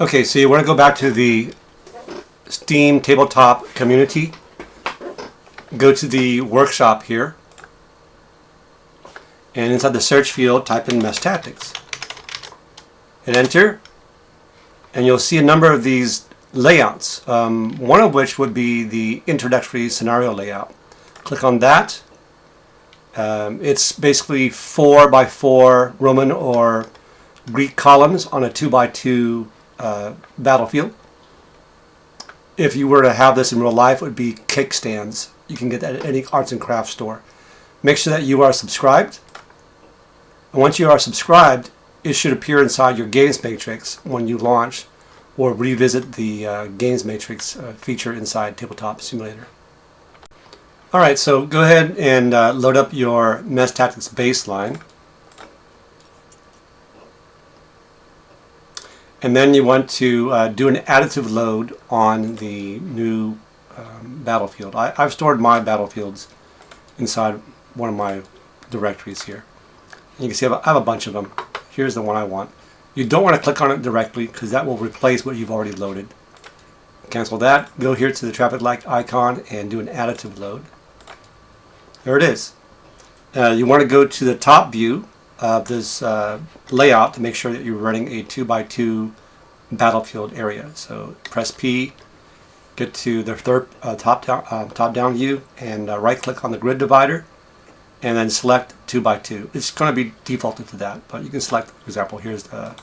Okay, so you want to go back to the Steam Tabletop community. Go to the workshop here. And inside the search field, type in MEST Tactics. Hit enter. And you'll see a number of these layouts. One of which would be the introductory scenario layout. Click on that. It's basically 4x4 Roman or Greek columns on a 2x2 battlefield. If you were to have this in real life, it would be kickstands. You can get that at any arts and crafts store. Make sure that you are subscribed. And once you are subscribed, it should appear inside your games matrix when you launch or revisit the games matrix feature inside Tabletop Simulator. Alright, so go ahead and load up your MEST Tactics baseline. And then you want to do an additive load on the new battlefield. I've stored my battlefields inside one of my directories here. And you can see I have a bunch of them. Here's the one I want. You don't want to click on it directly because that will replace what you've already loaded. Cancel that. Go here to the traffic light icon and do an additive load. There it is. You want to go to the top view of this layout to make sure that you're running a 2x2 battlefield area. So press P, get to the third top down view, and right click on the grid divider, and then select 2x2. It's going to be defaulted to that, but you can select, for example, here's the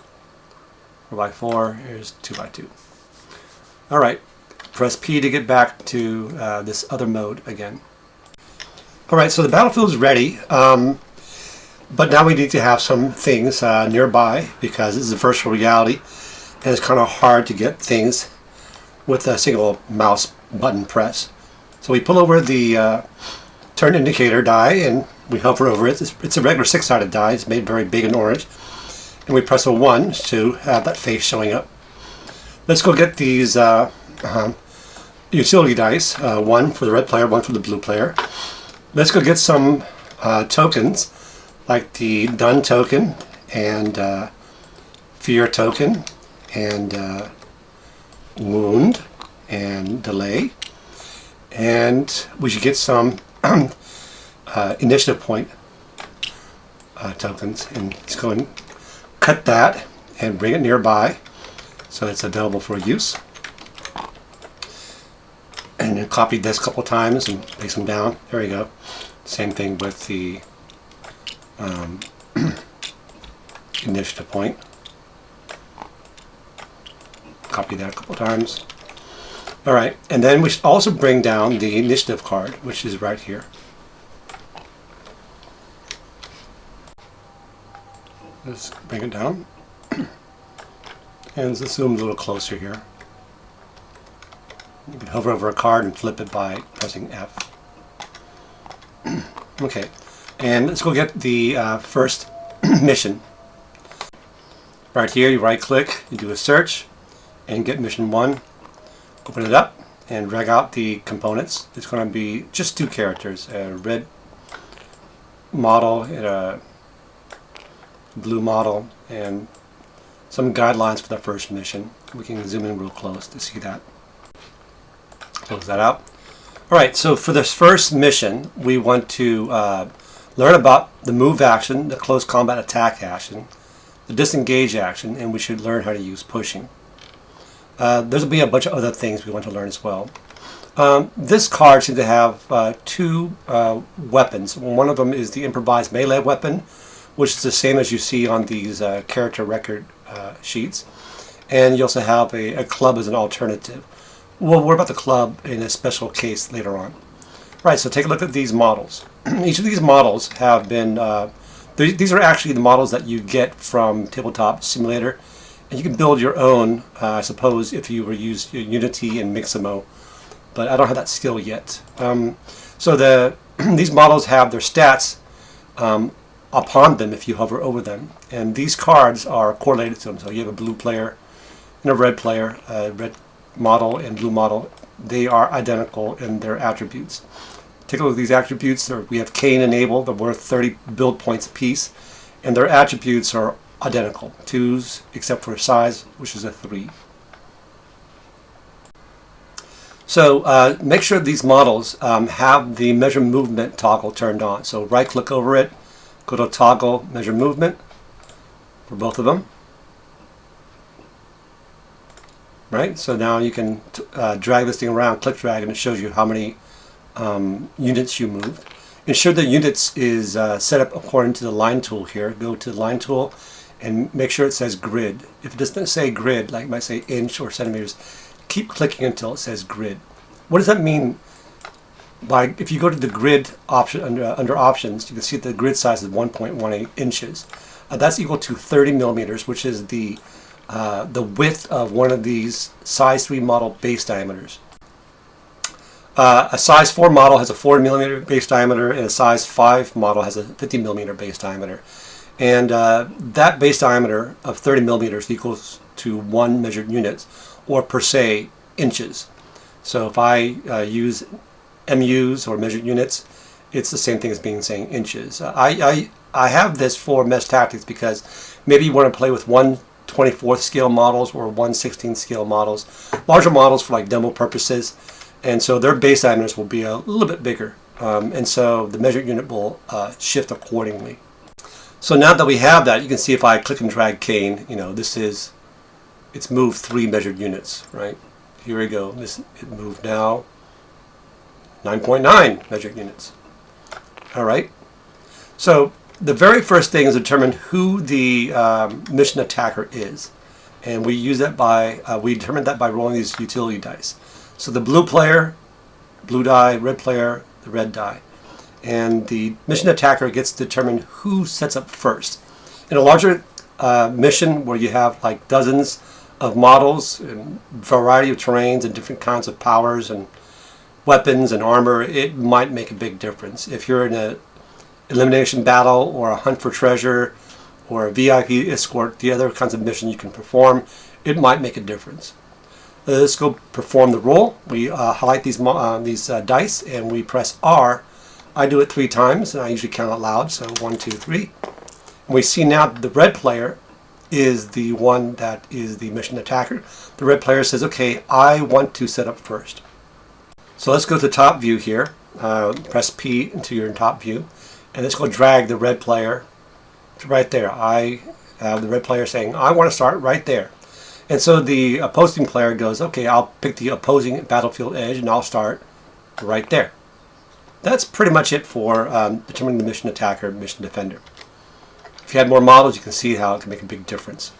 4x4, here's 2x2. Alright, press P to get back to this other mode again. Alright, so the battlefield is ready, but now we need to have some things nearby because this is a virtual reality and it's kind of hard to get things with a single mouse button press. So we pull over the turn indicator die and we hover over it. It's a regular 6-sided die. It's made very big and orange. And we press a 1 to have that face showing up. Let's go get these utility dice. 1 for the red player, 1 for the blue player. Let's go get some tokens like the Done token and Fear token and Wound and Delay. And we should get some initiative point tokens, and let's go and cut that and bring it nearby so it's available for use. And then copy this a couple times and place them down. There you go. Same thing with the initiative point. Copy that a couple times. Alright, and then we should also bring down the initiative card, which is right here. Let's bring it down. And let's zoom a little closer here. You can hover over a card and flip it by pressing F. Okay, and let's go get the first mission. Right here, you right click, you do a search, and get mission 1. Open it up and drag out the components. It's going to be just 2 characters, a red model and a blue model, and some guidelines for the first mission. We can zoom in real close to see that. Close that out. Alright, so for this first mission, we want to learn about the move action, the close combat attack action, the disengage action, and we should learn how to use pushing. There'll be a bunch of other things we want to learn as well. This card seems to have 2 weapons. One of them is the improvised melee weapon, which is the same as you see on these character record sheets. And you also have a club as an alternative. We'll worry about the club in a special case later on. Right, so take a look at these models. Each of these models have been, these are actually the models that you get from Tabletop Simulator. And you can build your own, I suppose, if you were use Unity and Mixamo. But I don't have that skill yet. So these models have their stats upon them if you hover over them. And these cards are correlated to them. So you have a blue player and a red player, a red model and blue model. They are identical in their attributes. Take a look at these attributes. We have Cane and Abel. They're worth 30 build points apiece. And their attributes are identical. 2s, except for size, which is a 3. So make sure these models have the measure movement toggle turned on. So right click over it, go to toggle measure movement for both of them. Right, so now you can drag this thing around, click drag, and it shows you how many units you moved. Ensure the units is set up according to the line tool here. Go to the line tool and make sure it says grid. If it doesn't say grid, like it might say inch or centimeters, keep clicking until it says grid. What does that mean? If you go to the grid option under options, you can see that the grid size is 1.18 inches. That's equal to 30 millimeters, which is the width of one of these size 3 model base diameters. A size 4 model has a 40 millimeter base diameter, and a size 5 model has a 50 millimeter base diameter. And that base diameter of 30 millimeters equals to 1 measured unit, or per se, inches. So if I use MUs or measured units, it's the same thing as saying inches. I have this for MEST Tactics because maybe you want to play with 1/24th scale models or 1/16th scale models, larger models for like demo purposes, and so their base diameters will be a little bit bigger, and so the measured unit will shift accordingly. So now that we have that, you can see if I click and drag cane, it's moved 3 measured units, right? Here we go. It moved now 9.9 measured units. All right. So the very first thing is to determine who the mission attacker is, and we use that we determine that by rolling these utility dice. So the blue player, blue die; red player, the red die. And the mission attacker gets to determine who sets up first. In a larger mission where you have like dozens of models and variety of terrains and different kinds of powers and weapons and armor, it might make a big difference. If you're in a elimination battle or a hunt for treasure or a VIP escort, the other kinds of missions you can perform, it might make a difference. Let's go perform the roll. We highlight these dice and we press R. I do it 3 times, and I usually count out loud, so 1, 2, 3. And we see now that the red player is the one that is the mission attacker. The red player says, okay, I want to set up first. So let's go to the top view here. Press P into your top view, and let's go drag the red player to right there. I have the red player saying, I want to start right there. And so the opposing player goes, okay, I'll pick the opposing battlefield edge, and I'll start right there. That's pretty much it for determining the mission attacker and mission defender. If you had more models, you can see how it can make a big difference.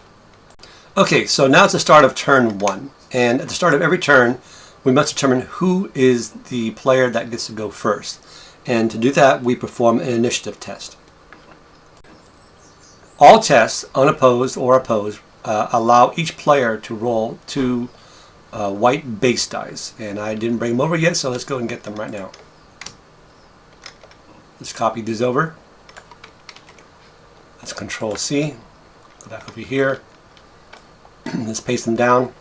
Okay, so now it's the start of turn 1. And at the start of every turn, we must determine who is the player that gets to go first. And to do that, we perform an initiative test. All tests, unopposed or opposed, allow each player to roll 2 white base dice. And I didn't bring them over yet, so let's go and get them right now. Let's copy these over. Let's Control C. Go back over here. Let's paste them down.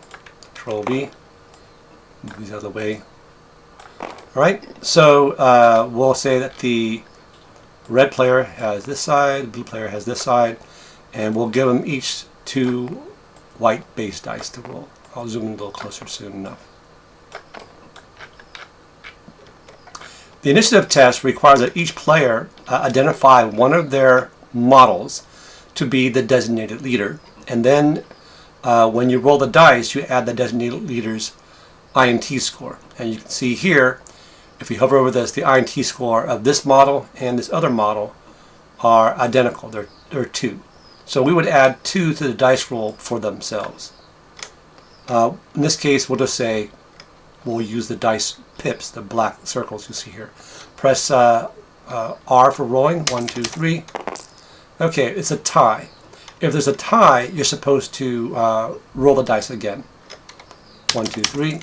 Control V. Move these out of the way. Alright, so we'll say that the red player has this side, blue player has this side, and we'll give them each 2 white base dice to roll. I'll zoom in a little closer soon enough. The initiative test requires that each player identify one of their models to be the designated leader, and then when you roll the dice, you add the designated leader's INT score. And you can see here, if you hover over this, the INT score of this model and this other model are identical. They're 2. So we would add 2 to the dice roll for themselves. In this case, we'll just say we'll use the dice pips, the black circles you see here. Press R for rolling. 1, 2, 3. Okay, it's a tie. If there's a tie, you're supposed to roll the dice again. 1, 2, 3.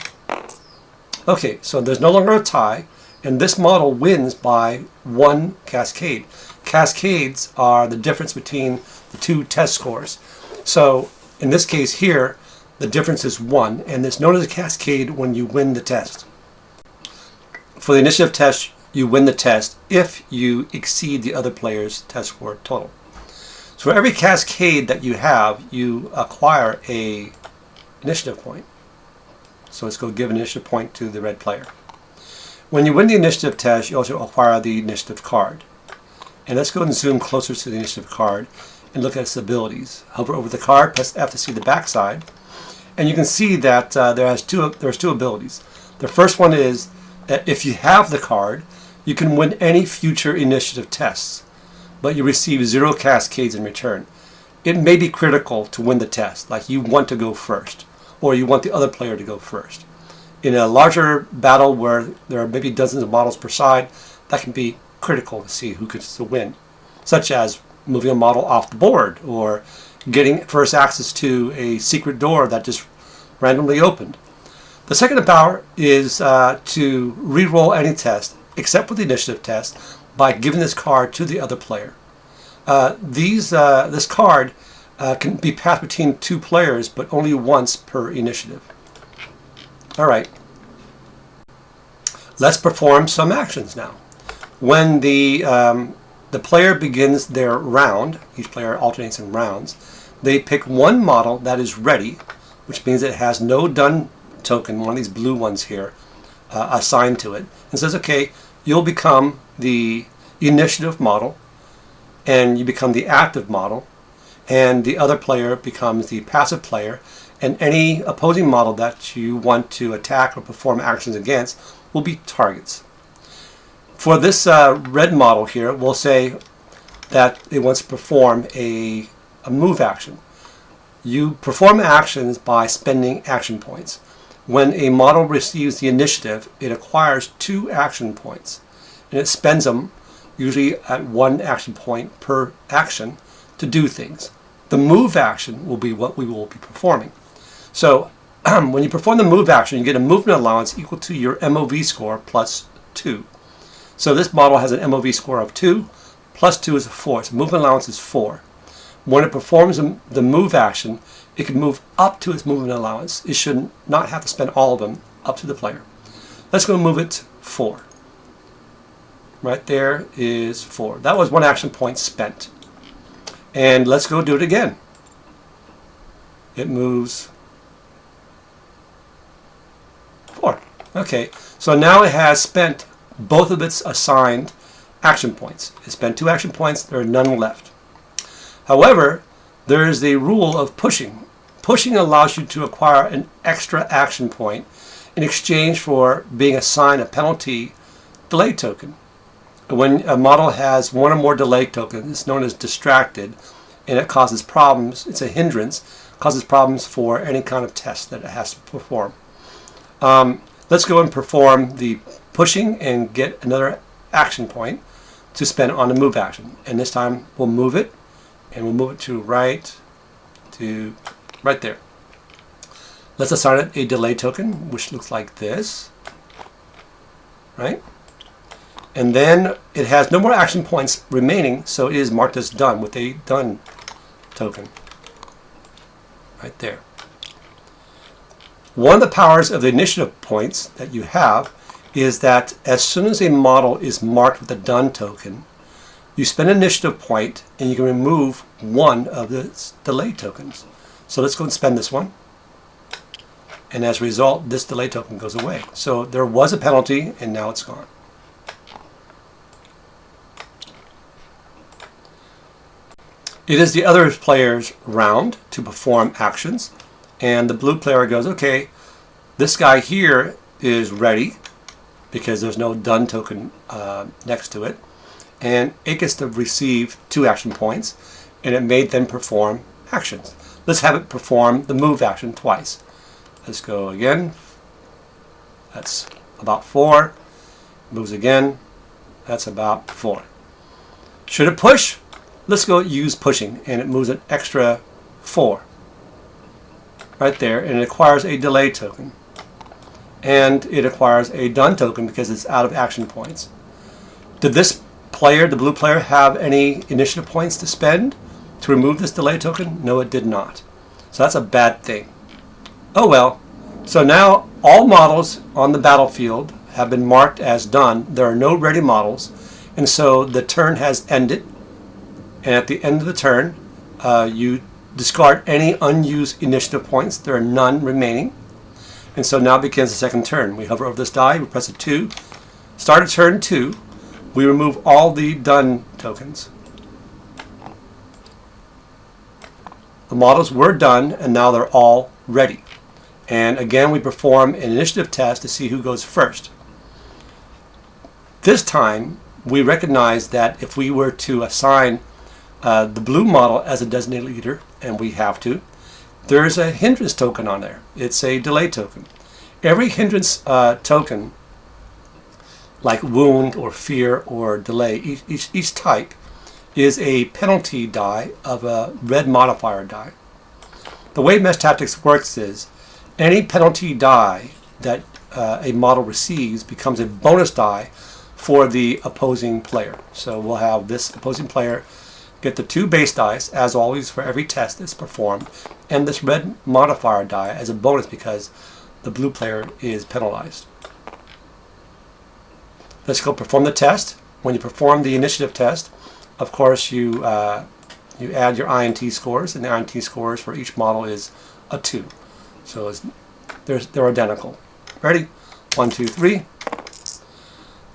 Okay, so there's no longer a tie, and this model wins by 1 cascade. Cascades are the difference between the 2 test scores. So in this case here, the difference is 1, and it's known as a cascade when you win the test. For the initiative test, you win the test if you exceed the other player's test score total. So for every cascade that you have, you acquire a initiative point. So let's go give an initiative point to the red player. When you win the initiative test, you also acquire the initiative card. And let's go and zoom closer to the initiative card and look at its abilities. Hover over the card, press F to see the backside, and you can see that there's two abilities. The first one is that if you have the card, you can win any future initiative tests, but you receive 0 cascades in return. It may be critical to win the test, like you want to go first, or you want the other player to go first. In a larger battle where there are maybe dozens of models per side, that can be critical to see who gets to win, such as moving a model off the board or getting first access to a secret door that just randomly opened. The second power is to re-roll any test except for the initiative test by giving this card to the other player. This card can be passed between 2 players, but only once per initiative. Alright, let's perform some actions now. When the player begins their round, each player alternates in rounds, they pick one model that is ready, which means it has no done token, one of these blue ones here, assigned to it, and says, okay, you'll become the initiative model, and you become the active model, and the other player becomes the passive player, and any opposing model that you want to attack or perform actions against will be targets. For this red model here, we'll say that it wants to perform a move action. You perform actions by spending action points. When a model receives the initiative, it acquires 2 action points, and it spends them usually at 1 action point per action to do things. The move action will be what we will be performing. So when you perform the move action, you get a movement allowance equal to your MOV score plus 2. So this model has an MOV score of 2, plus 2 is a 4, so movement allowance is 4. When it performs the move action, it can move up to its movement allowance. It should not have to spend all of them up to the player. Let's go move it 4. Right there is 4. That was 1 action point spent. And let's go do it again. It moves 4. Okay, so now it has spent both of its assigned action points. It spent 2 action points, there are none left. However, there is the rule of pushing. Pushing allows you to acquire an extra action point in exchange for being assigned a penalty delay token. When a model has 1 or more delay tokens, it's known as distracted, and it causes problems. It's a hindrance, causes problems for any kind of test that it has to perform. Let's go and perform the pushing and get another action point to spend on the move action. And this time we'll move it, and we'll move it to right there. Let's assign it a delay token, which looks like this, right? And then it has no more action points remaining, so it is marked as done with a done token, right there. One of the powers of the initiative points that you have is that as soon as a model is marked with a done token, you spend an initiative point and you can remove 1 of the delay tokens. So let's go and spend this one. And as a result, this delay token goes away. So there was a penalty and now it's gone. It is the other player's round to perform actions. And the blue player goes, okay, this guy here is ready because there's no done token next to it. And it gets to receive 2 action points, and it may then perform actions. Let's have it perform the move action twice. Let's go again. That's about 4. Moves again. That's about 4. Should it push? Let's go use pushing, and it moves an extra 4. Right there, and it acquires a delay token. And it acquires a done token because it's out of action points. Did this player, the blue player, have any initiative points to spend to remove this delay token? No, it did not. So that's a bad thing. Oh well. So now all models on the battlefield have been marked as done. There are no ready models, and so the turn has ended. And at the end of the turn, you discard any unused initiative points. There are none remaining. And so now begins the second turn. We hover over this die, we press a 2. Start at turn 2. We remove all the done tokens. The models were done, and now they're all ready. And again, we perform an initiative test to see who goes first. This time, we recognize that if we were to assign the blue model as a designated leader, and we have to, there's a hindrance token on there. It's a delay token. Every hindrance token, like wound or fear or delay, each type is a penalty die of a red modifier die. The way MEST Tactics works is any penalty die that a model receives becomes a bonus die for the opposing player. So we'll have this opposing player get the 2 base dice, as always, for every test that's performed, and this red modifier die as a bonus because the blue player is penalized. Let's go perform the test. When you perform the initiative test, of course, you add your INT scores, and the INT scores for each model is a 2. So they're identical. Ready? 1, 2, 3.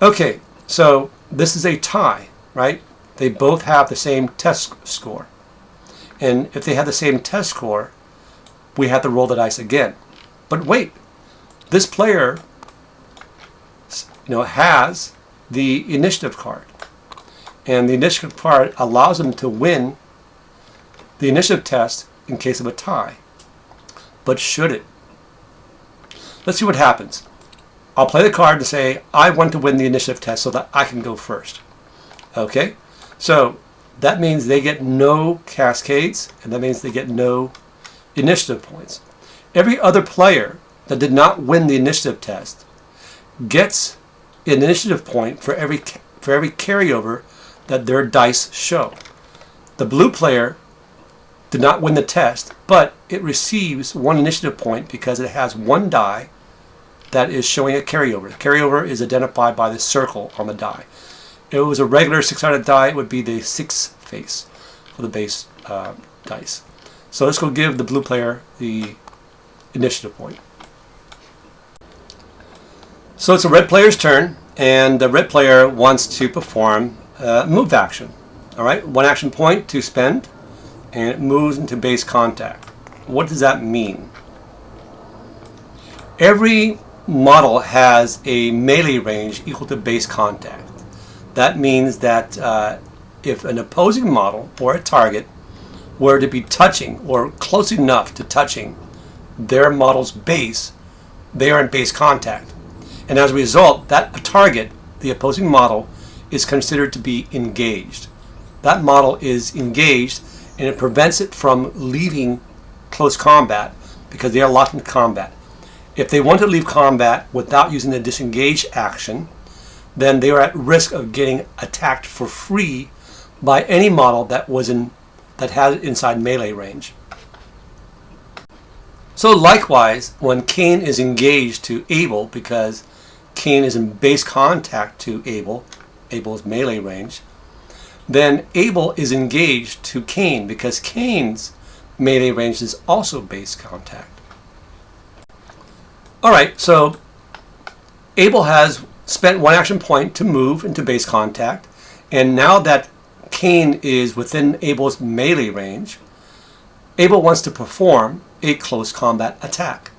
Okay, so this is a tie, right? They both have the same test score. And if they have the same test score, we have to roll the dice again. But wait, this player has the initiative card. And the initiative card allows him to win the initiative test in case of a tie. But should it? Let's see what happens. I'll play the card to say, I want to win the initiative test so that I can go first. Okay? So that means they get no cascades, and that means they get no initiative points. Every other player that did not win the initiative test gets an initiative point for every carryover that their dice show. The blue player did not win the test, but it receives 1 initiative point because it has 1 die that is showing a carryover. The carryover is identified by the circle on the die. If it was a regular 6-sided die, it would be the 6 face for the base dice. So let's go give the blue player the initiative point. So it's a red player's turn, and the red player wants to perform a move action. All right, 1 action point to spend, and it moves into base contact. What does that mean? Every model has a melee range equal to base contact. That means that if an opposing model or a target were to be touching or close enough to touching their model's base, they are in base contact. And as a result, that target, the opposing model, is considered to be engaged. That model is engaged, and it prevents it from leaving close combat because they are locked into combat. If they want to leave combat without using the disengage action, then they are at risk of getting attacked for free by any model that had it inside melee range. So likewise, when Cain is engaged to Abel, because Cain is in base contact to Abel's melee range, then Abel is engaged to Cain because Cain's melee range is also base contact. Alright, so Abel has spent 1 action point to move into base contact, and now that Cain is within Abel's melee range, Abel wants to perform a close combat attack.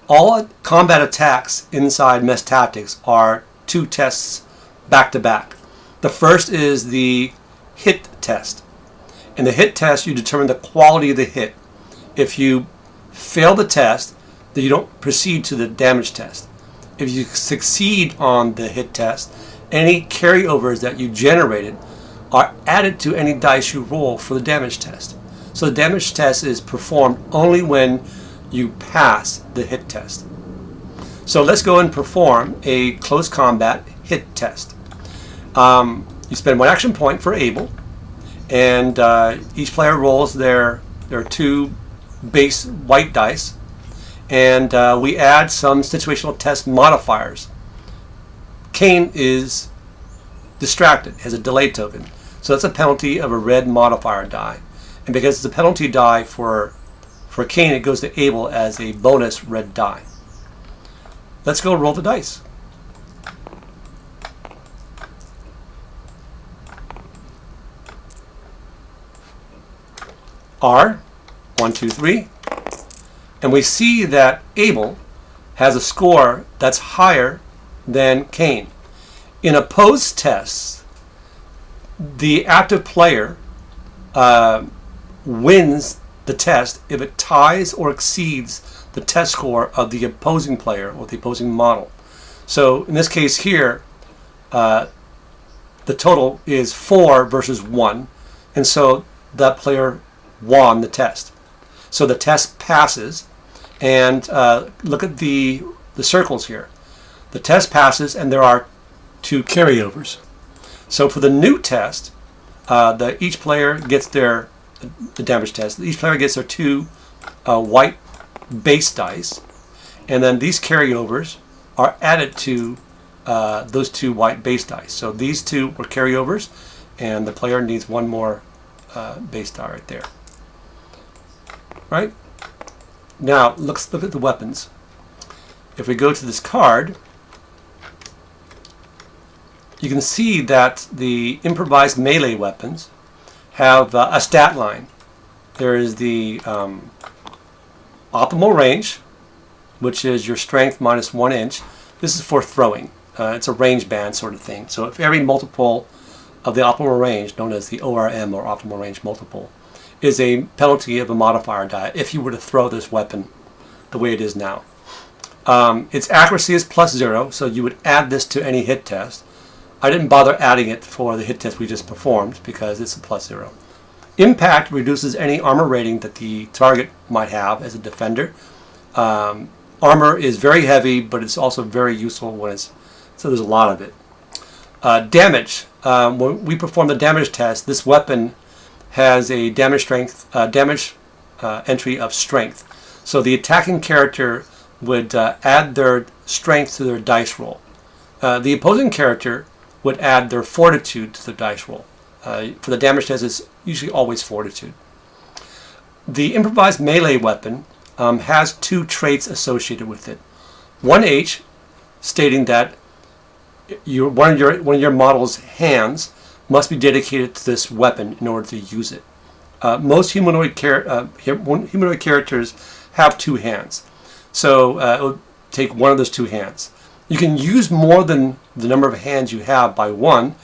All combat attacks inside MEST Tactics are 2 tests back to back. The first is the hit test. In the hit test, you determine the quality of the hit. If you fail the test, then you don't proceed to the damage test. If you succeed on the hit test, any carryovers that you generated are added to any dice you roll for the damage test. So the damage test is performed only when you pass the hit test. So let's go and perform a close combat hit test. You spend 1 action point for Abel, and each player rolls their 2 base white dice, and we add some situational test modifiers. Cain is distracted, has a delay token, so that's a penalty of a red modifier die. And because it's a penalty die for For Cain, it goes to Abel as a bonus red die. Let's go roll the dice. R, 1, 2, 3. And we see that Abel has a score that's higher than Cain. In opposed tests, the active player wins the test if it ties or exceeds the test score of the opposing player or the opposing model. So in this case here, the total is 4 versus 1, and so that player won the test. So the test passes, and look at the circles here. The test passes, and there are 2 carryovers. So for the new test, each player gets the damage test. Each player gets their 2 white base dice, and then these carryovers are added to those 2 white base dice. So these 2 were carryovers, and the player needs 1 more base die right there. Right? Now let's look at the weapons. If we go to this card, you can see that the improvised melee weapons have a stat line. There is the optimal range, which is your strength minus 1 inch. This is for throwing. It's a range band sort of thing. So if every multiple of the optimal range, known as the ORM or optimal range multiple, is a penalty of a modifier die if you were to throw this weapon the way it is now. Its accuracy is +0, so you would add this to any hit test. I didn't bother adding it for the hit test we just performed because it's a +0. Impact reduces any armor rating that the target might have as a defender. Armor is very heavy, but it's also very useful when so there's a lot of it. Damage. When we perform the damage test, this weapon has a damage entry of strength. So the attacking character would add their strength to their dice roll. The opposing character would add their fortitude to the dice roll. For the damage test, it's usually always fortitude. The improvised melee weapon has 2 traits associated with it. 1H, stating that one of your model's hands must be dedicated to this weapon in order to use it. Most humanoid characters have 2 hands, so it would take one of those 2 hands. You can use more than the number of hands you have by 1,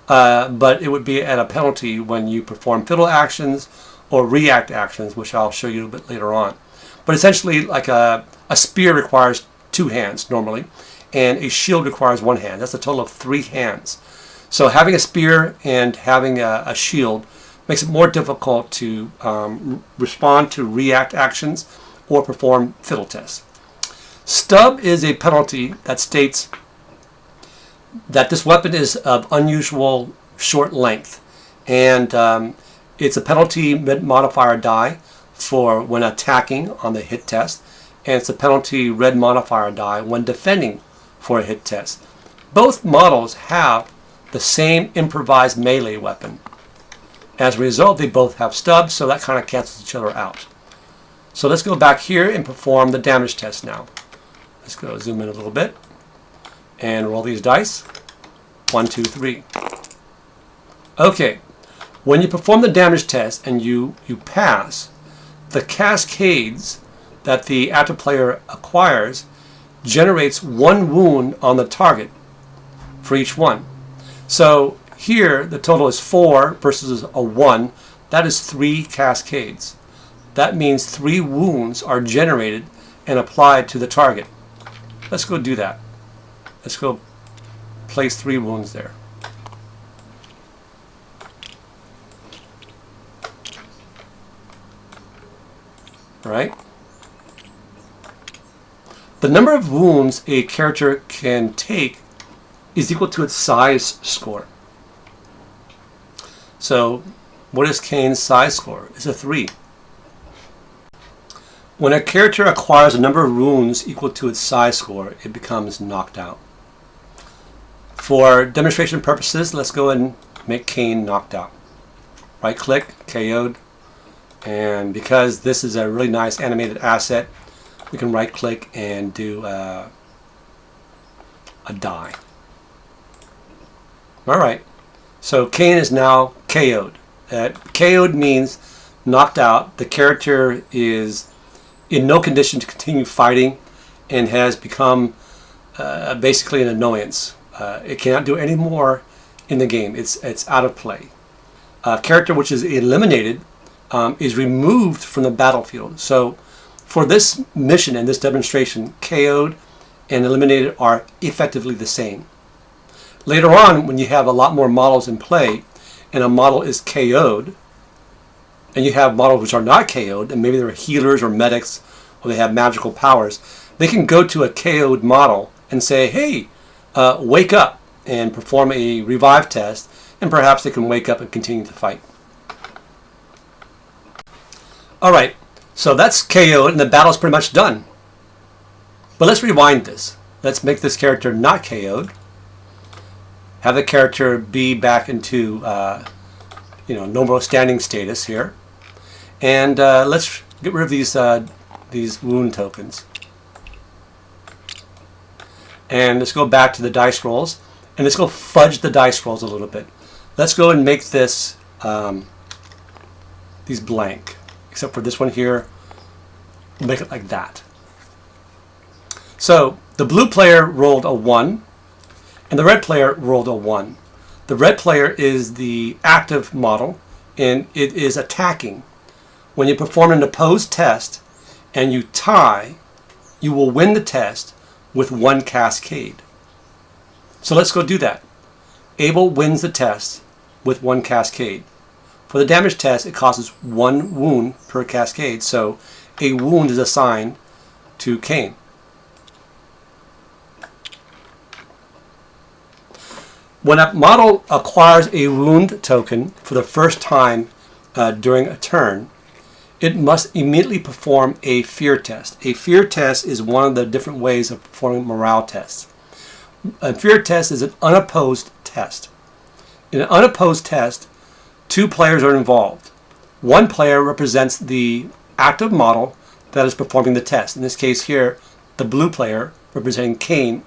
but it would be at a penalty when you perform fiddle actions or react actions, which I'll show you a bit later on. But essentially, like a spear requires 2 hands normally, and a shield requires 1 hand. That's a total of 3 hands. So having a spear and having a shield makes it more difficult to respond to react actions or perform fiddle tests. Stub is a penalty that states that this weapon is of unusual short length, and it's a penalty modifier die for when attacking on the hit test, and it's a penalty red modifier die when defending for a hit test. Both models have the same improvised melee weapon. As a result, they both have stubs, so that kind of cancels each other out. So let's go back here and perform the damage test now. Let's go zoom in a little bit and roll these dice. 1, 2, 3. Okay, when you perform the damage test and you pass, the cascades that the active player acquires generates 1 wound on the target for each one. So here the total is 4 versus a 1. That is 3 cascades. That means 3 wounds are generated and applied to the target. Let's go do that. Let's go place 3 wounds there. Right? The number of wounds a character can take is equal to its size score. So what is Cain's size score? It's a 3. When a character acquires a number of wounds equal to its size score, it becomes knocked out. For demonstration purposes, let's go and make Cain knocked out. Right click, KO'd, And because this is a really nice animated asset, we can right click and do a die. Alright, so Cain is now KO'd. KO'd means knocked out. The character is in no condition to continue fighting and has become basically an annoyance. It cannot do any more in the game. It's out of play. A character which is eliminated is removed from the battlefield. So for this mission and this demonstration, KO'd and eliminated are effectively the same. Later on, when you have a lot more models in play and a model is KO'd, and you have models which are not KO'd, and maybe they're healers or medics, or they have magical powers, they can go to a KO'd model and say, hey, wake up, and perform a revive test, and perhaps they can wake up and continue to fight. Alright, so that's KO'd, and the battle's pretty much done. But let's rewind this. Let's make this character not KO'd. Have the character be back into normal standing status here. And let's get rid of these wound tokens. And let's go back to the dice rolls. And let's go fudge the dice rolls a little bit. Let's go and make this these blank. Except for this one here. We'll make it like that. So the blue player rolled a 1. And the red player rolled a 1. The red player is the active model, and it is attacking. When you perform an opposed test and you tie, you will win the test with 1 cascade. So let's go do that. Abel wins the test with 1 cascade. For the damage test, it causes 1 wound per cascade, so a wound is assigned to Cain. When a model acquires a wound token for the first time during a turn, it must immediately perform a fear test. A fear test is one of the different ways of performing morale tests. A fear test is an unopposed test. In an unopposed test, 2 players are involved. 1 player represents the active model that is performing the test. In this case here, the blue player representing Cain.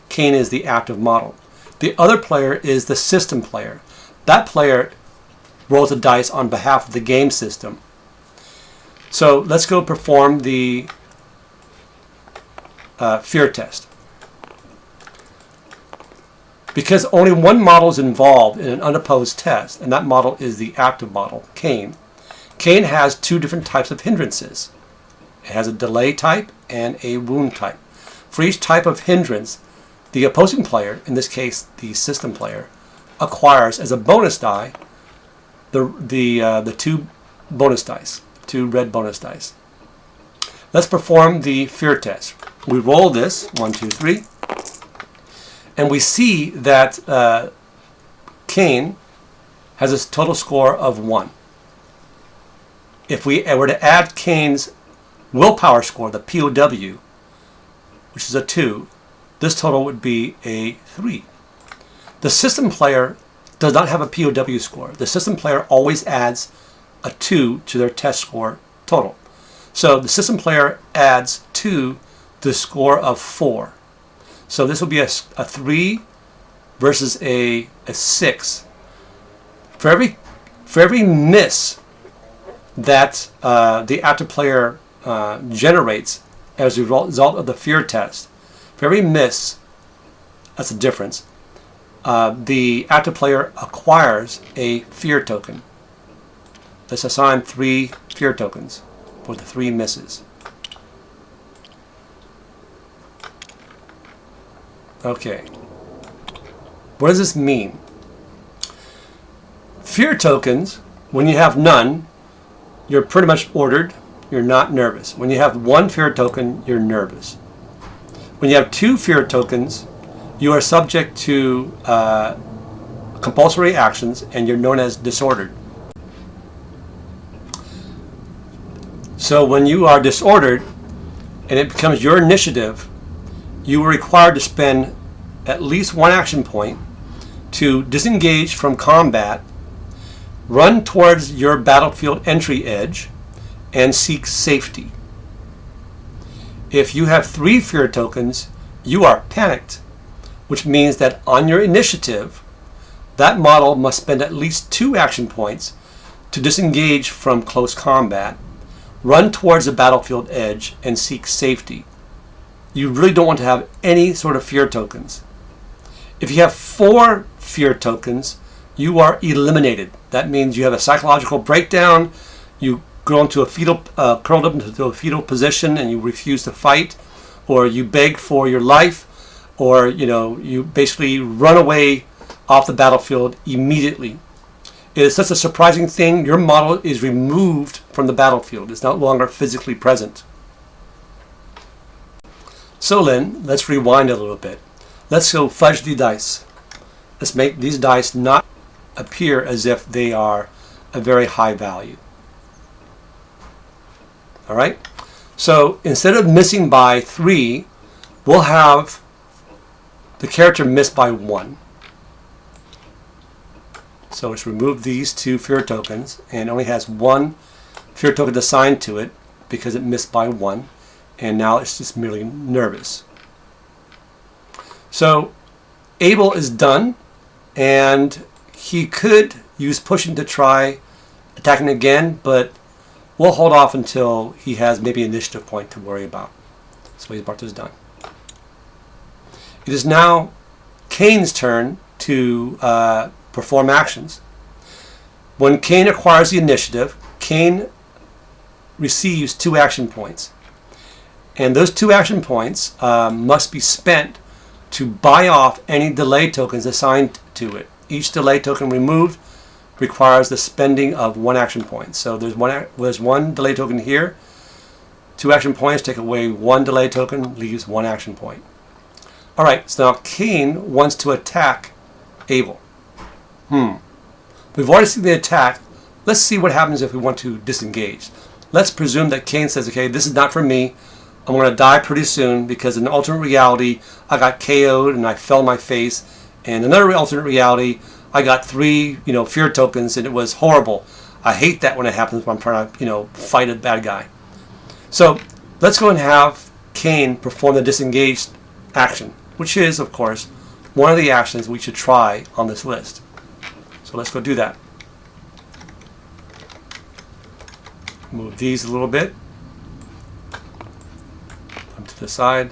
Cain is the active model. The other player is the system player. That player rolls the dice on behalf of the game system. So let's go perform the fear test. Because only 1 model is involved in an unopposed test, and that model is the active model, Cain. Cain has 2 different types of hindrances. It has a delay type and a wound type. For each type of hindrance, the opposing player, in this case the system player, acquires as a bonus die the 2 bonus dice, 2 red bonus dice. Let's perform the fear test. We roll this, 1, 2, 3, and we see that Cain has a total score of 1. If we were to add Cain's willpower score, the POW, which is a 2, this total would be a 3. The system player does not have a POW score. The system player always adds a 2 to their test score total. So the system player adds 2 to the score of 4. So this will be a 3 versus a 6. For every miss that the active player generates as a result of the fear test, for every miss, that's a difference, the active player acquires a fear token. Let's assign 3 fear tokens for the 3 misses. Okay. What does this mean? Fear tokens, when you have none, you're pretty much ordered, you're not nervous. When you have 1 fear token, you're nervous. When you have 2 fear tokens, you are subject to compulsory actions, and you're known as disordered. So when you are disordered and it becomes your initiative, you are required to spend at least 1 action point to disengage from combat Run towards your battlefield entry edge and seek safety. If you have 3 fear tokens, you are panicked, which means that on your initiative, that model must spend at least 2 action points to disengage from close combat, run towards the battlefield edge, and seek safety. You really don't want to have any sort of fear tokens. If you have 4 fear tokens, you are eliminated. That means you have a psychological breakdown, you go into a fetal, curled up into a fetal position and you refuse to fight, or you beg for your life, or you basically run away off the battlefield immediately. It is such a surprising thing. Your model is removed from the battlefield. It's no longer physically present. So then, let's rewind a little bit. Let's go fudge the dice. Let's make these dice not appear as if they are a very high value. Alright? So instead of missing by 3, we'll have the character miss by 1. So let's remove these 2 fear tokens, and it only has 1 fear token assigned to it because it missed by 1, and now it's just merely nervous. So Abel is done, and he could use pushing to try attacking again, but we'll hold off until he has maybe an initiative point to worry about. So his part is done. It is now Kane's turn to perform actions. When Kane acquires the initiative, Kane receives 2 action points. And those 2 action points must be spent to buy off any delay tokens assigned to it. Each delay token removed requires the spending of 1 action point. So there's one delay token here. 2 action points take away 1 delay token, leaves 1 action point. Alright, so now Kane wants to attack Abel. We've already seen the attack. Let's see what happens if we want to disengage. Let's presume that Kane says, okay, this is not for me. I'm going to die pretty soon because in alternate reality, I got KO'd and I fell on my face. And another alternate reality, I got 3, fear tokens and it was horrible. I hate that when it happens when I'm trying to, fight a bad guy. So let's go and have Kane perform the disengaged action, which is, of course, one of the actions we should try on this list. So let's go do that. Move these a little bit. Put them to the side.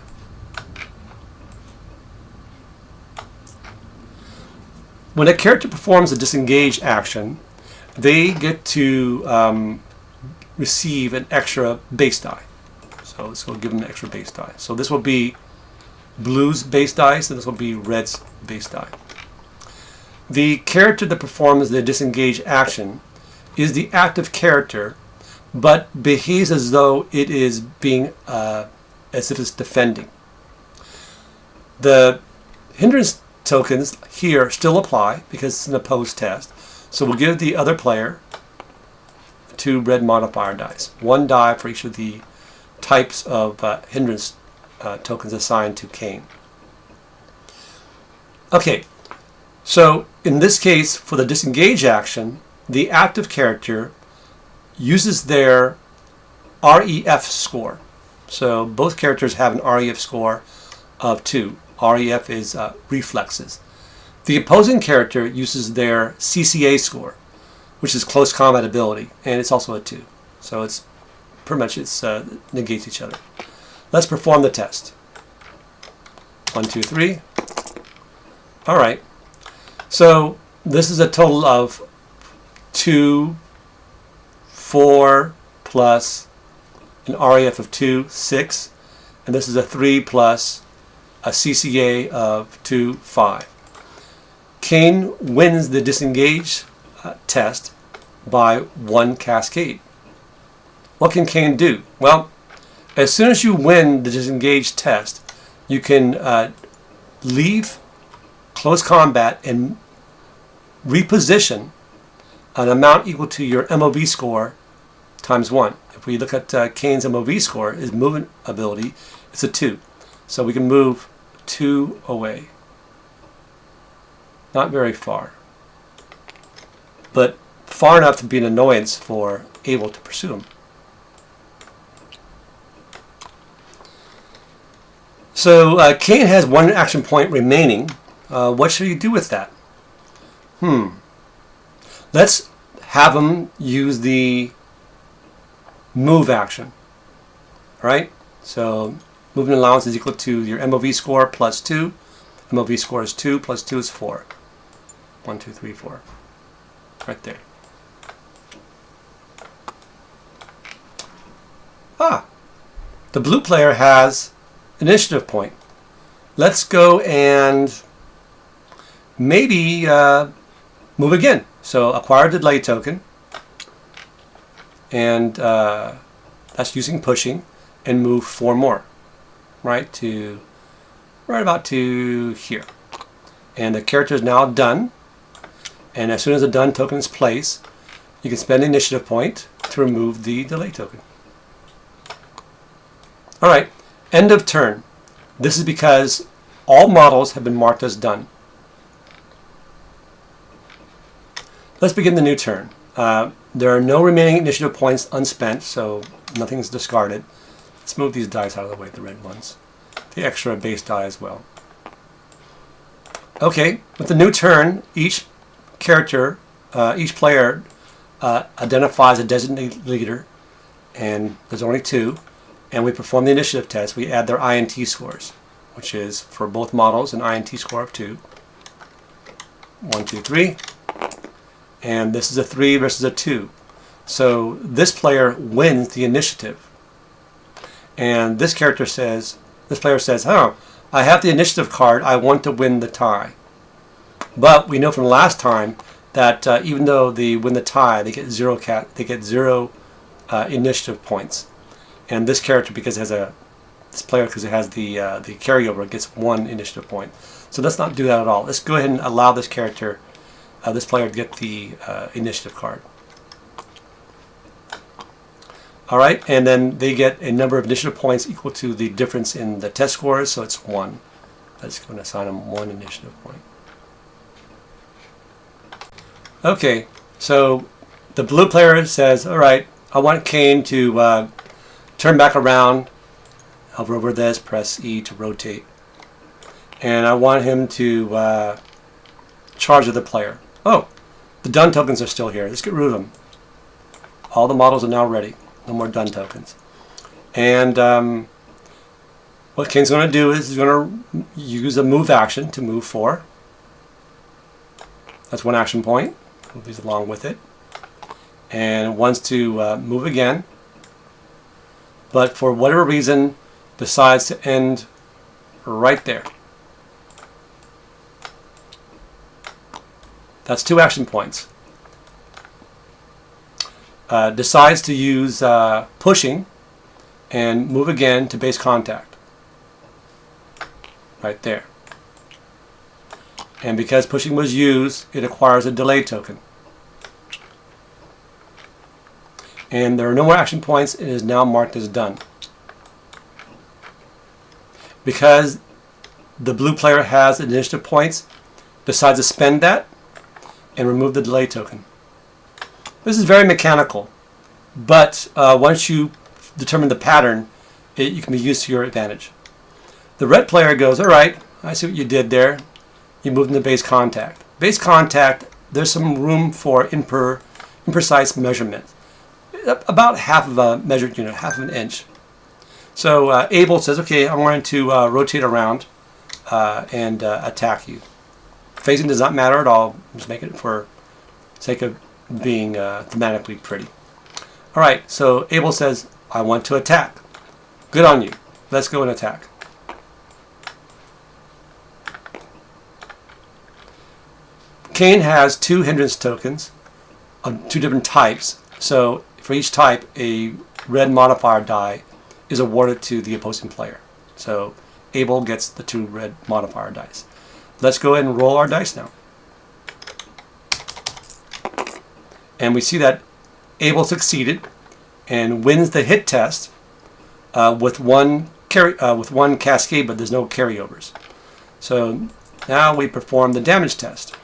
When a character performs a disengage action, they get to receive an extra base die. So let's go give them an extra base die. So this will be blue's base dice, and this will be red's base die. The character that performs the disengage action is the active character, but behaves as though it is being, as if it's defending. The hindrance tokens here still apply because it's an opposed test. So we'll give the other player 2 red modifier dice. 1 die for each of the types of hindrance tokens assigned to Kane. Okay, so in this case, for the disengage action, the active character uses their REF score. So both characters have an REF score of 2. REF is reflexes. The opposing character uses their CCA score, which is close combat ability, and it's also a 2. So it's pretty much negates each other. Let's perform the test. 1, 2, 3. All right. So this is a total of 2, 4 plus an REF of 2, 6, and this is a 3 plus a CCA of 2, 5. Kane wins the disengage test by 1 cascade. What can Kane do? Well, as soon as you win the disengage test, you can leave close combat and reposition an amount equal to your MOV score times 1. If we look at Kane's MOV score, his movement ability, it's a 2. So we can move 2 away. Not very far, but far enough to be an annoyance for Abel to pursue him. So Cain has one action point remaining. What should he do with that? Let's have him use the move action. Right? So movement allowance is equal to your MOV score plus 2. MOV score is 2 plus 2 is 4. 1, 2, 3, 4. Right there. The blue player has initiative point. Let's go and maybe move again. So acquire a delay token, and that's using pushing, and move 4 more, right about to here. And the character is now done. And as soon as the done token is placed, you can spend an initiative point to remove the delay token. Alright, end of turn. This is because all models have been marked as done. Let's begin the new turn. There are no remaining initiative points unspent, so nothing is discarded. Let's move these dice out of the way, the red ones. The extra base die as well. Okay, with the new turn, each character, each player identifies a designated leader, and there's only 2. And we perform the initiative test. We add their INT scores, which is for both models an INT score of 2. 1, 2, 3. And this is a 3 versus a 2. So this player wins the initiative. And this player says, oh, I have the initiative card, I want to win the tie. But we know from last time that even though they win the tie, they get 0 initiative points. And this character, because it has this player, because it has the carryover, gets 1 initiative point. So let's not do that at all. Let's go ahead and allow this character, this player, to get the initiative card. All right, and then they get a number of initiative points equal to the difference in the test scores, so it's 1. Let's go and assign them 1 initiative point. Okay, so the blue player says, all right, I want Cain to turn back around, hover over this, press E to rotate. And I want him to charge the player. Oh, the done tokens are still here. Let's get rid of them. All the models are now ready. No more done tokens. And what Cain's going to do is he's going to use a move action to move 4. That's 1 action point. Move these along with it. And wants to move again. But for whatever reason decides to end right there. That's 2 action points. Decides to use pushing and move again to base contact. Right there. And because pushing was used, it acquires a delay token. And there are no more action points. It is now marked as done. Because the blue player has initiative points, decides to spend that and remove the delay token. This is very mechanical, but once you determine the pattern, you can be used to your advantage. The red player goes, all right, I see what you did there. You moved into base contact. Base contact, there's some room for imprecise measurement. About half of a measured unit, half of an inch. So Abel says, okay, I'm going to rotate around and attack you. Phasing does not matter at all. I'm just making it for sake of being thematically pretty. All right, so Abel says, I want to attack. Good on you. Let's go and attack. Cain has 2 hindrance tokens of 2 different types. So for each type, a red modifier die is awarded to the opposing player. So Abel gets the 2 red modifier dice. Let's go ahead and roll our dice now. And we see that Abel succeeded and wins the hit test with one cascade, but there's no carryovers. So now we perform the damage test.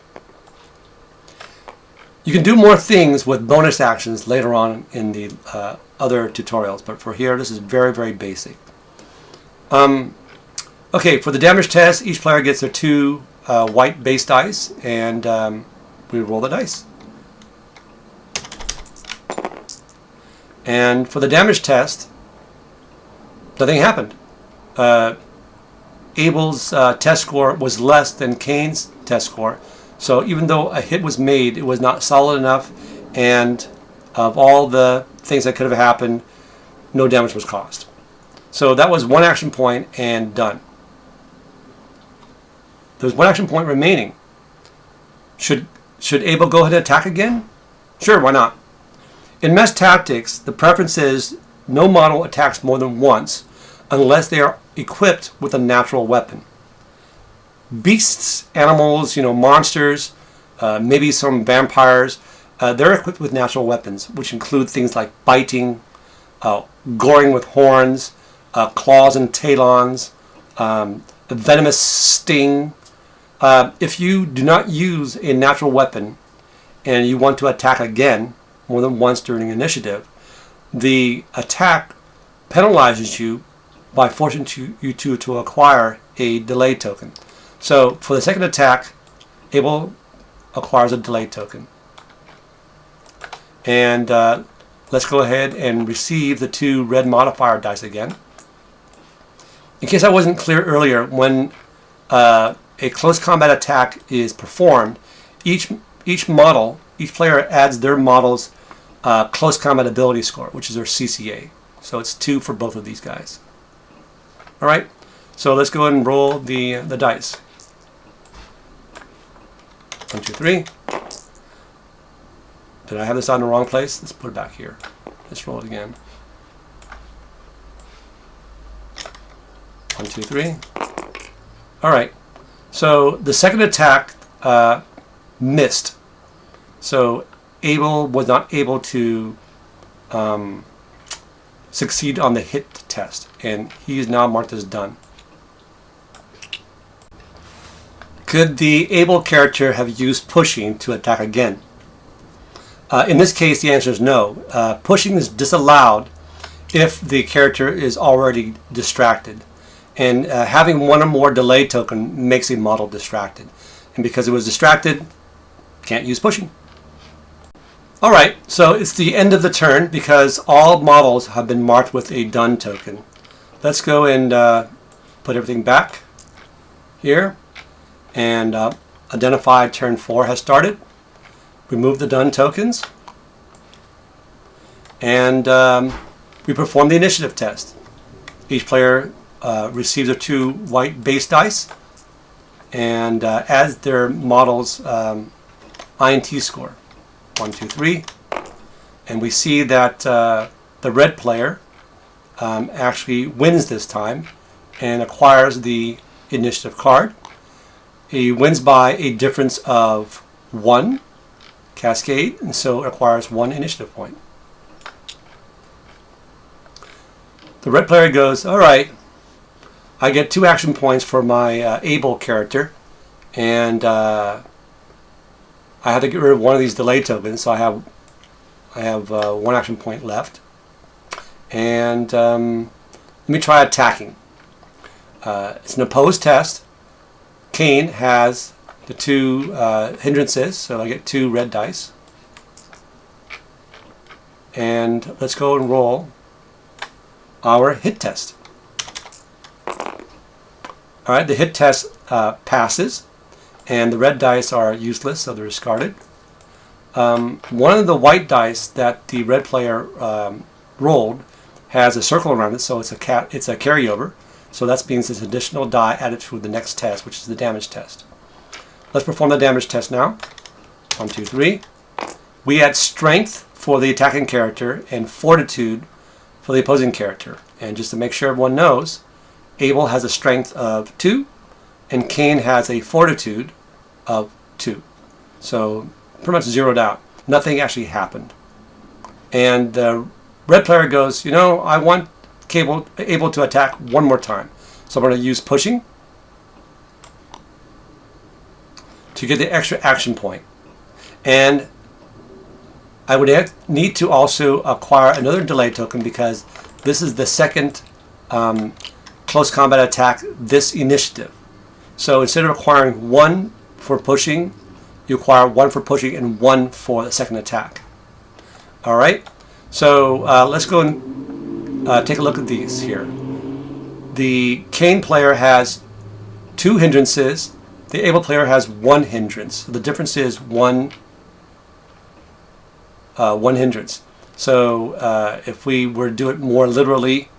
You can do more things with bonus actions later on in the other tutorials, but for here, this is very, very basic. Okay, for the damage test, each player gets their 2 white base dice, and we roll the dice. And for the damage test, nothing happened. Abel's test score was less than Kane's test score. So even though a hit was made, it was not solid enough, and of all the things that could have happened, no damage was caused. So that was 1 action point and done. There's 1 action point remaining. Should Abel go ahead and attack again? Sure, why not? In MEST Tactics, the preference is no model attacks more than once unless they are equipped with a natural weapon. Beasts, animals, monsters, maybe some vampires, they're equipped with natural weapons, which include things like biting, goring with horns, claws and talons, a venomous sting. If you do not use a natural weapon and you want to attack again more than once during initiative, the attack penalizes you by forcing you to acquire a delay token. So for the second attack, Abel acquires a delay token. And let's go ahead and receive the 2 red modifier dice again. In case I wasn't clear earlier, when a close combat attack is performed, each player adds their model's close combat ability score, which is their CCA. So it's 2 for both of these guys. All right, so let's go ahead and roll the dice. 1, 2, 3. Did I have this on the wrong place? Let's put it back here. Let's roll it again. 1, 2, 3. All right. So the second attack missed. So Abel was not able to succeed on the hit test, and he is now marked as done. Could the Abel character have used pushing to attack again? In this case, the answer is no. Pushing is disallowed if the character is already distracted. And having 1 or more delay token makes a model distracted. And because it was distracted, can't use pushing. Alright, so it's the end of the turn because all models have been marked with a done token. Let's go and put everything back here. And identify turn 4 has started. Remove the done tokens. And we perform the initiative test. Each player receives their 2 white base dice and adds their model's INT score. 1, 2, 3. And we see that the red player actually wins this time and acquires the initiative card. He wins by a difference of 1 cascade, and so it acquires 1 initiative point. The red player goes, all right, I get 2 action points for my Abel character, and I have to get rid of one of these delay tokens, so I have 1 action point left. And let me try attacking. It's an opposed test. Kane has the 2 hindrances, so I get 2 red dice. And let's go and roll our hit test. Alright, the hit test passes, and the red dice are useless, so they're discarded. One of the white dice that the red player rolled has a circle around it, so it's a carryover. So that means there's additional die added to the next test, which is the damage test. Let's perform the damage test now. 1, 2, 3. We add strength for the attacking character and fortitude for the opposing character. And just to make sure everyone knows, Abel has a strength of 2, and Kane has a fortitude of 2. So pretty much zeroed out. Nothing actually happened. And the red player goes, you know, I want Abel to attack one more time. So I'm going to use pushing to get the extra action point. And I would need to also acquire another delay token because this is the second close combat attack this initiative. So instead of acquiring one for pushing, you acquire one for pushing and one for the second attack. Alright, so let's go and take a look at these here. The Cain player has 2 hindrances. The able player has 1 hindrance. So the difference is one hindrance. So if we were to do it more literally,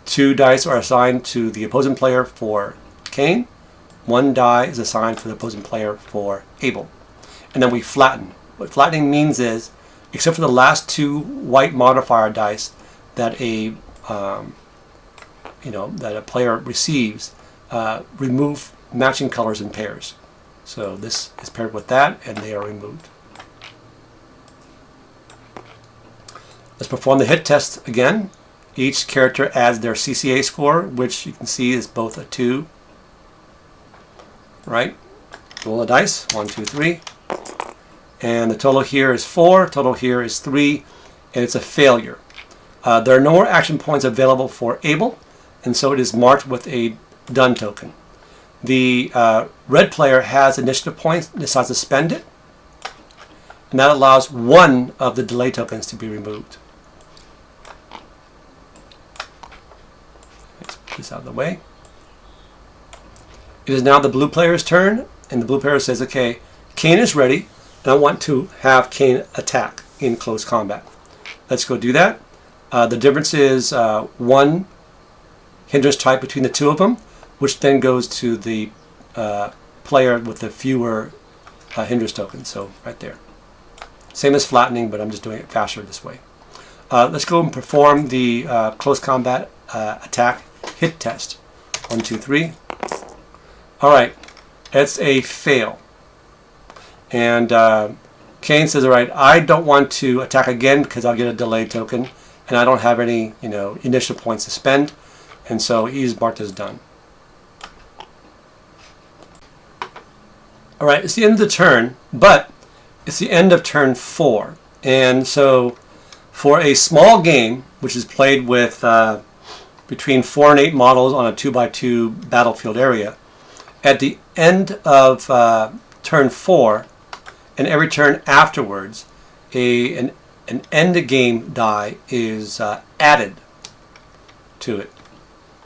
2 dice are assigned to the opposing player for Cain. 1 die is assigned for the opposing player for able. And then we flatten. What flattening means is, except for the last 2 white modifier dice that a player receives, remove matching colors in pairs. So this is paired with that, and they are removed. Let's perform the hit test again. Each character adds their CCA score, which you can see is both a 2. Right? Roll the dice. 1, 2, 3. And the total here is 4. Total here is 3. And it's a failure. There are no more action points available for able, and so it is marked with a done token. The red player has initiative points and decides to spend it, and that allows 1 of the delay tokens to be removed. Let's put this out of the way. It is now the blue player's turn, and the blue player says, okay, Cain is ready, and I want to have Cain attack in close combat. Let's go do that. The difference is 1 hindrance type between the 2 of them, which then goes to the player with the fewer hindrance tokens. So right there. Same as flattening, but I'm just doing it faster this way. Let's go and perform the close combat attack hit test. 1, 2, 3. Alright, it's a fail. And Cain says, alright, I don't want to attack again because I'll get a delay token. And I don't have any, initial points to spend, and so he's marked as done. All right, it's the end of the turn, but it's the end of turn 4, and so for a small game, which is played with between 4 and 8 models on a 2x2 battlefield area, at the end of turn 4, and every turn afterwards, an end game die is added to it.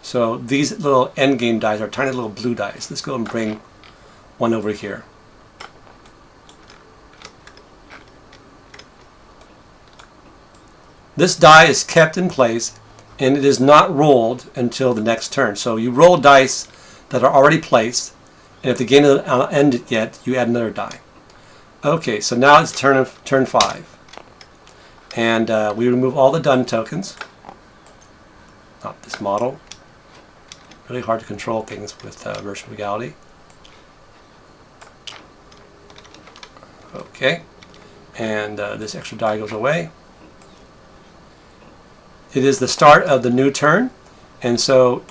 So these little end game dice are tiny little blue dice. Let's go and bring one over here. This die is kept in place, and it is not rolled until the next turn. So you roll dice that are already placed, and if the game doesn't end yet, you add another die. Okay, so now it's turn 5. And we remove all the done tokens. Not this model. Really hard to control things with virtual reality. Okay. And this extra die goes away. It is the start of the new turn. And so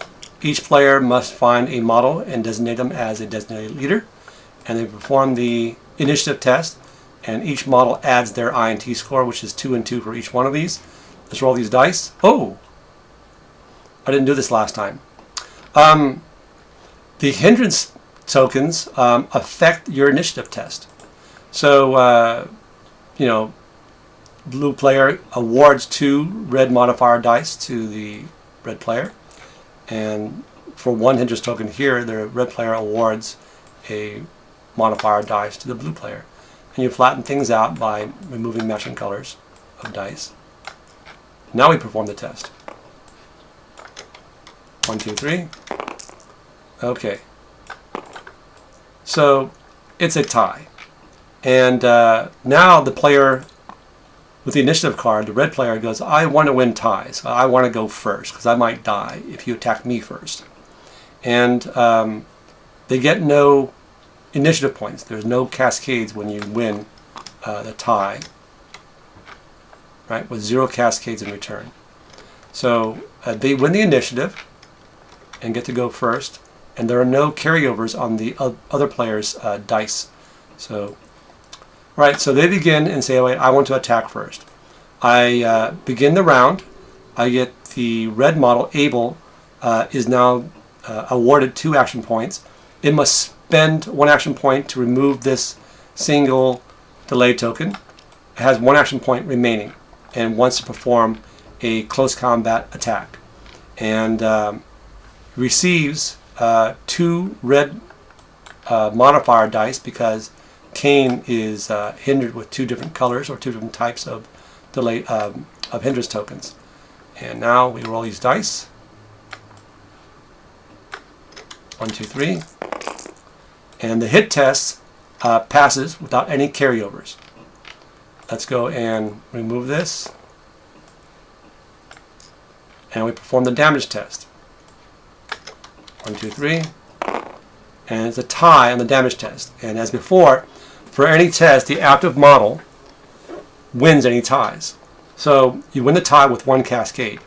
each player must find a model and designate them as a designated leader. And they perform the initiative test. And each model adds their INT score, which is 2 and 2 for each one of these. Let's roll these dice. Oh! I didn't do this last time. The hindrance tokens affect your initiative test. So, blue player awards 2 red modifier dice to the red player. And for 1 hindrance token here, the red player awards a modifier dice to the blue player. And you flatten things out by removing matching colors of dice. Now we perform the test. 1, 2, 3. Okay. So it's a tie. And now the player with the initiative card, the red player goes, I want to win ties. I want to go first because I might die if you attack me first. And they get no initiative points. There's no cascades when you win the tie, right? With 0 cascades in return. So they win the initiative and get to go first, and there are no carryovers on the other player's dice. So Right, so they begin and say, wait, I want to attack first. I begin the round. I get the red model, Able, is now awarded 2 action points. It must spend 1 action point to remove this single delay token. It has 1 action point remaining and wants to perform a close combat attack. And receives 2 red modifier dice because Cain is hindered with 2 different colors or 2 different types of delay of hindrance tokens. And now we roll these dice. 1, 2, 3. And the hit test passes without any carryovers. Let's go and remove this. And we perform the damage test. 1, 2, 3. And it's a tie on the damage test. And as before, for any test, the active model wins any ties. So you win the tie with 1 cascade.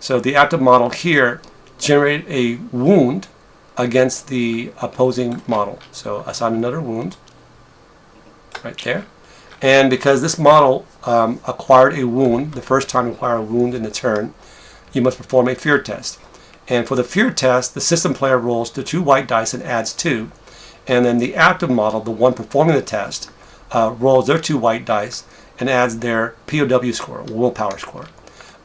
So the active model here generated a wound against the opposing model. So assign another wound right there. And because this model acquired a wound, the first time you acquire a wound in the turn, you must perform a fear test. And for the fear test, the system player rolls the 2 white dice and adds 2. And then the active model, the one performing the test, rolls their 2 white dice and adds their POW score, willpower score.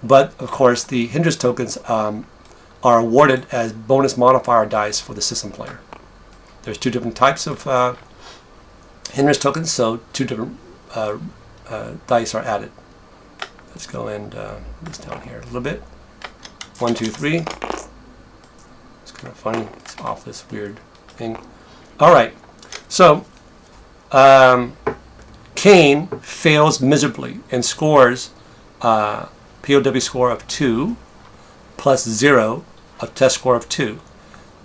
But of course, the hindrance tokens are awarded as bonus modifier dice for the system player. There's 2 different types of hindrance tokens, so 2 different dice are added. Let's go and this down here a little bit. 1, 2, 3. It's kind of funny. It's off this weird thing. All right. So Cain fails miserably and scores POW score of 2 plus 0, a test score of 2.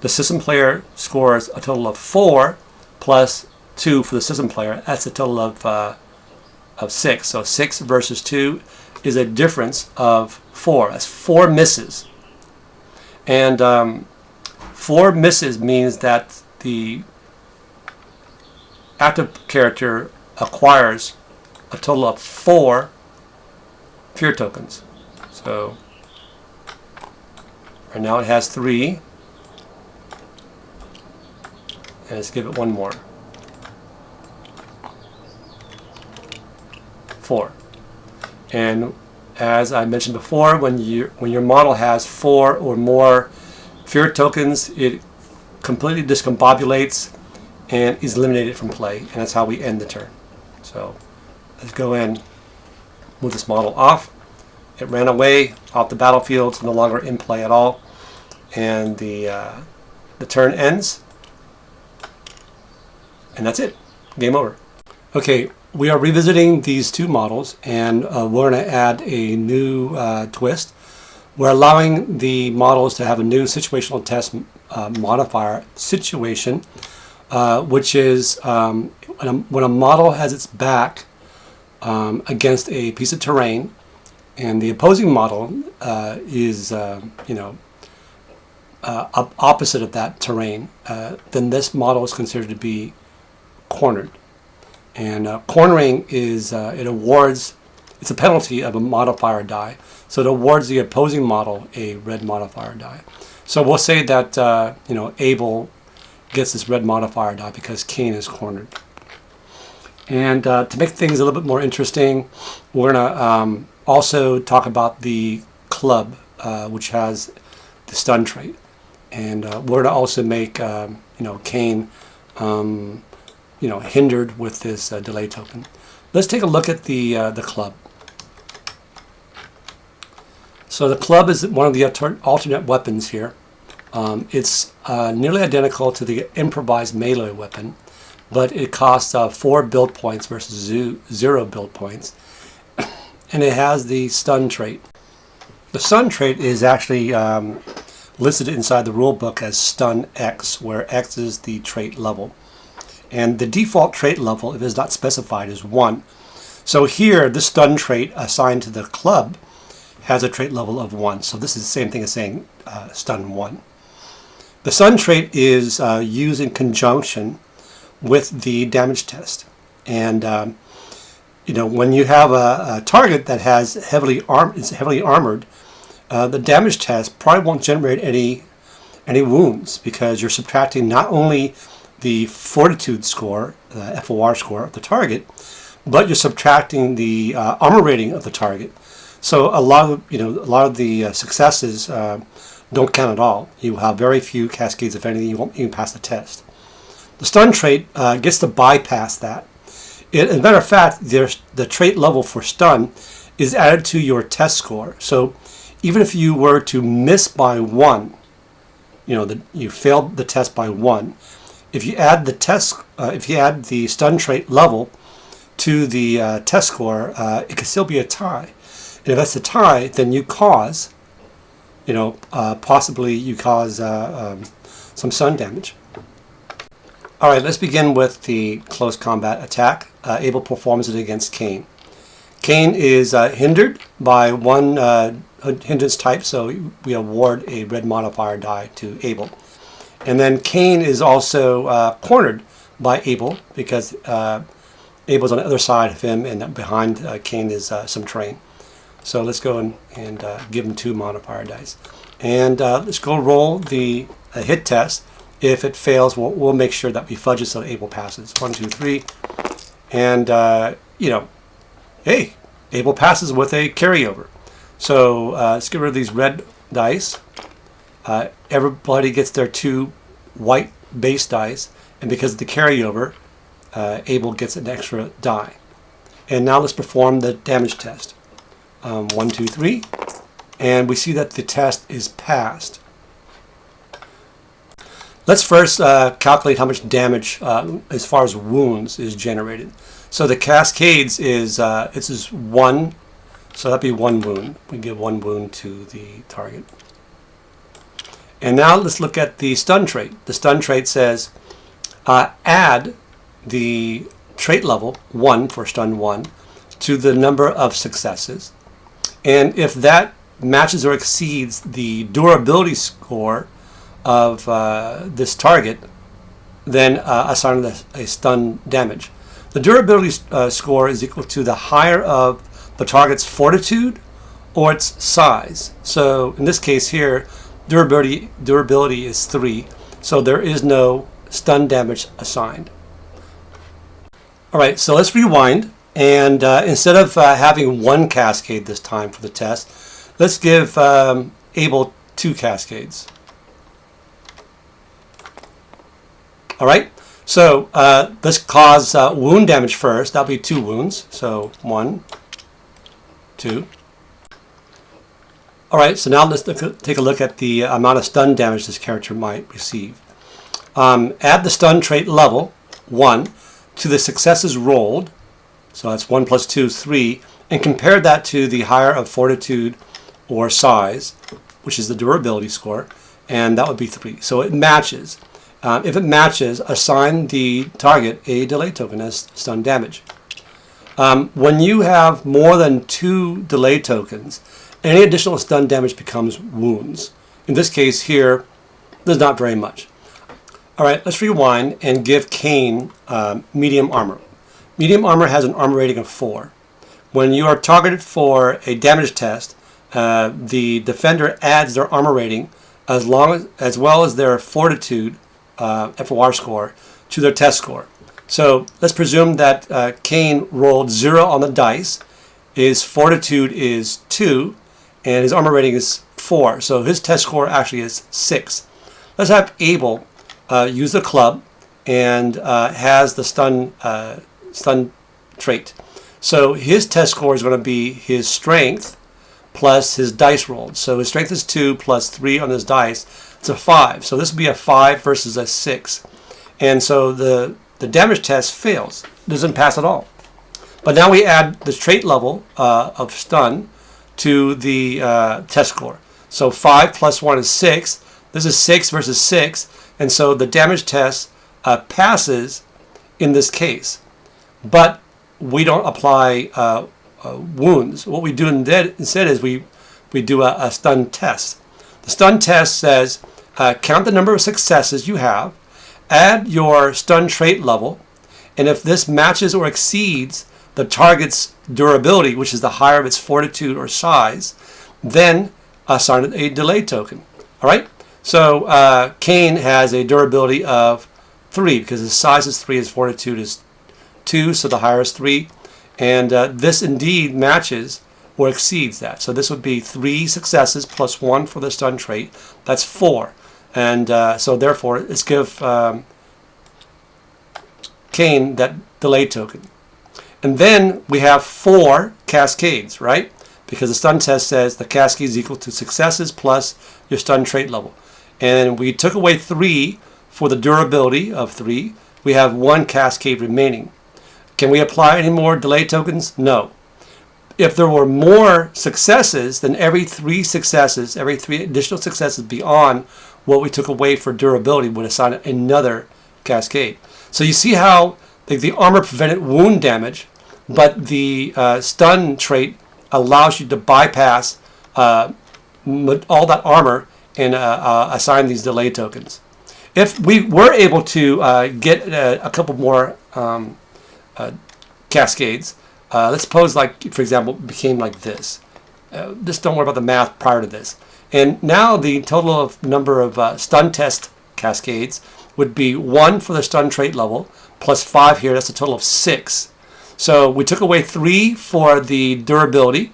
The system player scores a total of 4 plus 2 for the system player. That's a total of 6. So 6 versus 2 is a difference of 4. That's 4 misses. And 4 misses means that the active character acquires a total of 4 fear tokens. So right now it has 3. And let's give it 1 more. 4. And as I mentioned before, when your model has 4 or more fear tokens, it completely discombobulates and is eliminated from play, and that's how we end the turn. So let's go and move this model off. It ran away off the battlefield, it's no longer in play at all, and the turn ends, and that's it. Game over. Okay, we are revisiting these 2 models, and we're going to add a new twist. We're allowing the models to have a new situational test modifier, situation, which is when a model has its back against a piece of terrain, and the opposing model is opposite of that terrain, then this model is considered to be cornered. And cornering is it awards, it's a penalty of a modifier die, so it awards the opposing model a red modifier die. So we'll say that Able gets this red modifier die because Cain is cornered. And to make things a little bit more interesting, we're going to also talk about the club, which has the stun trait, and we're going to also make Cain hindered with this delay token. Let's take a look at the club. So the club is one of the alternate weapons here. It's nearly identical to the improvised melee weapon, but it costs 4 build points versus 0 build points, and it has the stun trait. The stun trait is actually listed inside the rule book as stun X, where X is the trait level. And the default trait level, if it's not specified, is 1. So here, this stun trait assigned to the club has a trait level of 1. So this is the same thing as saying stun 1. The stun trait is used in conjunction with the damage test. And when you have a target that has is heavily armored, the damage test probably won't generate any wounds, because you're subtracting not only the fortitude score, the FOR score of the target, but you're subtracting the armor rating of the target. So a lot of the successes don't count at all. You have very few cascades, if anything. You won't even pass the test. The stun trait gets to bypass that. As a matter of fact, the trait level for stun is added to your test score. So even if you were to miss by 1, you failed the test by 1. If you add the stun trait level to the test score, it can still be a tie. And if that's a tie, then you cause, possibly you cause some stun damage. All right, let's begin with the close combat attack. Abel performs it against Cain. Cain is hindered by one hindrance type, so we award a red modifier die to Abel. And then Cain is also cornered by Abel, because Abel's on the other side of him, and behind Cain is some terrain. So let's go and give him 2 modifier dice. And let's go roll the hit test. If it fails, we'll make sure that we fudge it so that Abel passes. 1, 2, 3. And, hey, Abel passes with a carryover. So let's get rid of these red dice. Everybody gets their 2 white base dice. And because of the carryover, Abel gets an extra die. And now let's perform the damage test. 1, 2, 3. And we see that the test is passed. Let's first calculate how much damage as far as wounds is generated. So the cascades is 1, so that'd be 1 wound. We give 1 wound to the target. And now let's look at the stun trait. The stun trait says add the trait level 1 for stun 1 to the number of successes, and if that matches or exceeds the durability score of this target, then assign a stun damage. The durability score is equal to the higher of the target's fortitude or its size. So in this case here, durability is 3, so there is no stun damage assigned. All right, so let's rewind, and instead of having 1 cascade this time for the test, let's give Abel 2 cascades. All right, so let's cause wound damage first. That'll be 2 wounds. So 1, 2. All right, so now let's take a look at the amount of stun damage this character might receive. Add the stun trait level 1 to the successes rolled. So that's 1 plus 2 is 3, and compare that to the higher of fortitude or size, which is the durability score, and that would be 3. So it matches. If it matches, assign the target a delay token as stun damage. When you have more than 2 delay tokens, any additional stun damage becomes wounds. In this case here, there's not very much. All right, let's rewind and give Cain medium armor. Medium armor has an armor rating of 4. When you are targeted for a damage test, the defender adds their armor rating as well as their fortitude FOR score to their test score. So let's presume that Cain rolled 0 on the dice. His fortitude is 2, and his armor rating is 4. So his test score actually is 6. Let's have Abel use the club and has the stun trait. So his test score is going to be his strength plus his dice rolled. So his strength is 2 plus 3 on his dice. It's a 5. So this would be a 5 versus a 6. And so the damage test fails. Doesn't pass at all. But now we add the trait level of stun to the test score. So 5 plus 1 is 6. This is 6 versus 6. And so the damage test passes in this case. But we don't apply wounds. What we do instead is we do a stun test. The stun test says count the number of successes you have, add your stun trait level, and if this matches or exceeds the target's durability, which is the higher of its fortitude or size, then assign it a delay token. All right? So Cain has a durability of 3 because his size is 3, his fortitude is 2, so the higher is 3. And this indeed matches or exceeds that. So this would be 3 successes plus 1 for the stun trait. That's 4. And so therefore, let's give Cain that delay token. And then we have 4 cascades, right? Because the stun test says the cascade is equal to successes plus your stun trait level. And we took away 3 for the durability of 3. We have 1 cascade remaining. Can we apply any more delay tokens? No. If there were more successes, then every 3 successes, every 3 additional successes beyond what we took away for durability would assign another cascade. So you see how the armor prevented wound damage, but the stun trait allows you to bypass all that armor and assign these delay tokens. If we were able to get a couple more cascades, let's suppose, like, for example, it became like this. Just don't worry about the math prior to this. And now the total of number of stun test cascades would be 1 for the stun trait level, plus 5 here. That's a total of 6. So we took away 3 for the durability,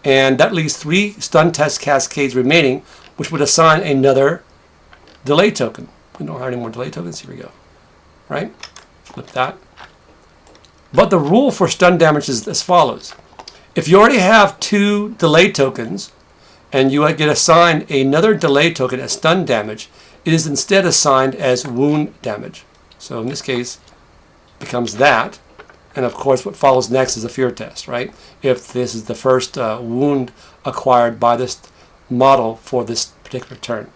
and that leaves 3 stun test cascades remaining, which would assign another delay token. We don't have any more delay tokens. Here we go. Right? Flip that. But the rule for stun damage is as follows. If you already have 2 delay tokens and you get assigned another delay token as stun damage, it is instead assigned as wound damage. So in this case, it becomes that. And of course, what follows next is a fear test, right? If this is the first wound acquired by this model for this particular turn.